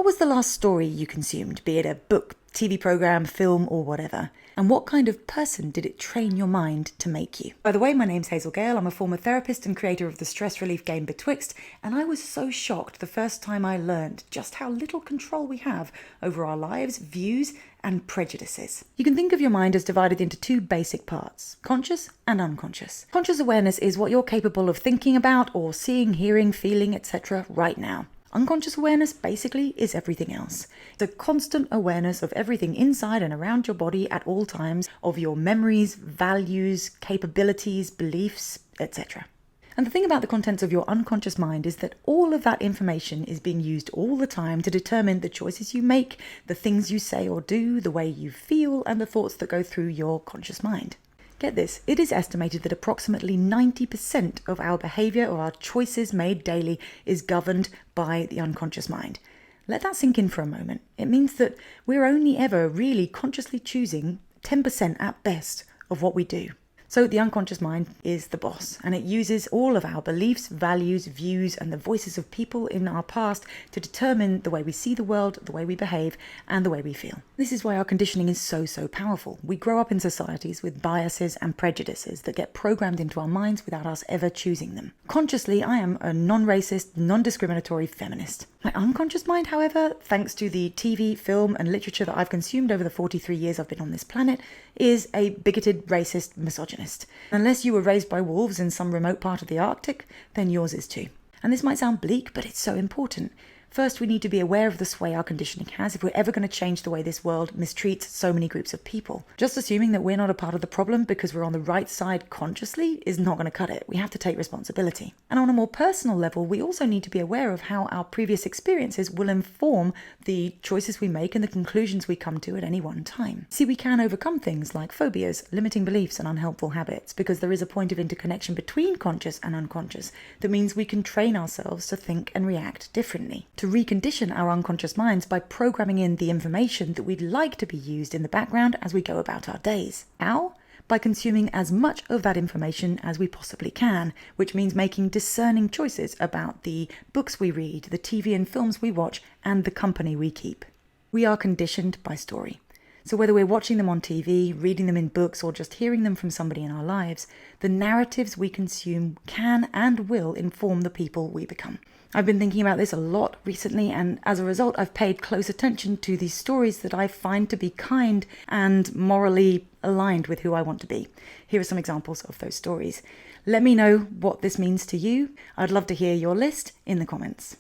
was the last story you consumed, be it a book, TV program, film, or whatever? And what kind of person did it train your mind to make you? By the way, my name's Hazel Gale. I'm a former therapist and creator of the stress relief game Betwixt, and I was so shocked the first time I learned just how little control we have over our lives, views, and prejudices. You can think of your mind as divided into two basic parts, conscious and unconscious. Conscious awareness is what you're capable of thinking about or seeing, hearing, feeling, etc. right now. Unconscious awareness basically is everything else. The constant awareness of everything inside and around your body at all times, of your memories, values, capabilities, beliefs, etc. And the thing about the contents of your unconscious mind is that all of that information is being used all the time to determine the choices you make, the things you say or do, the way you feel, and the thoughts that go through your conscious mind. Get this, it is estimated that approximately 90% of our behavior or our choices made daily is governed by the unconscious mind. Let that sink in for a moment. It means that we're only ever really consciously choosing 10% at best of what we do. So the unconscious mind is the boss, and it uses all of our beliefs, values, views, and the voices of people in our past to determine the way we see the world, the way we behave, and the way we feel. This is why our conditioning is so powerful. We grow up in societies with biases and prejudices that get programmed into our minds without us ever choosing them. Consciously, I am a non-racist, non-discriminatory feminist. My unconscious mind, however, thanks to the TV, film, and literature that I've consumed over the 43 years I've been on this planet, is a bigoted, racist, misogynist. Unless you were raised by wolves in some remote part of the Arctic, then yours is too. And this might sound bleak, but it's so important. First, we need to be aware of the sway our conditioning has if we're ever going to change the way this world mistreats so many groups of people. Just assuming that we're not a part of the problem because we're on the right side consciously is not going to cut it. We have to take responsibility. And on a more personal level, we also need to be aware of how our previous experiences will inform the choices we make and the conclusions we come to at any one time. See, we can overcome things like phobias, limiting beliefs, and unhelpful habits because there is a point of interconnection between conscious and unconscious that means we can train ourselves to think and react differently. To recondition our unconscious minds by programming in the information that we'd like to be used in the background as we go about our days. How? By consuming as much of that information as we possibly can, which means making discerning choices about the books we read, the TV and films we watch, and the company we keep. We are conditioned by story. So whether we're watching them on TV, reading them in books, or just hearing them from somebody in our lives, the narratives we consume can and will inform the people we become. I've been thinking about this a lot recently, and as a result, I've paid close attention to these stories that I find to be kind and morally aligned with who I want to be. Here are some examples of those stories. Let me know what this means to you. I'd love to hear your list in the comments.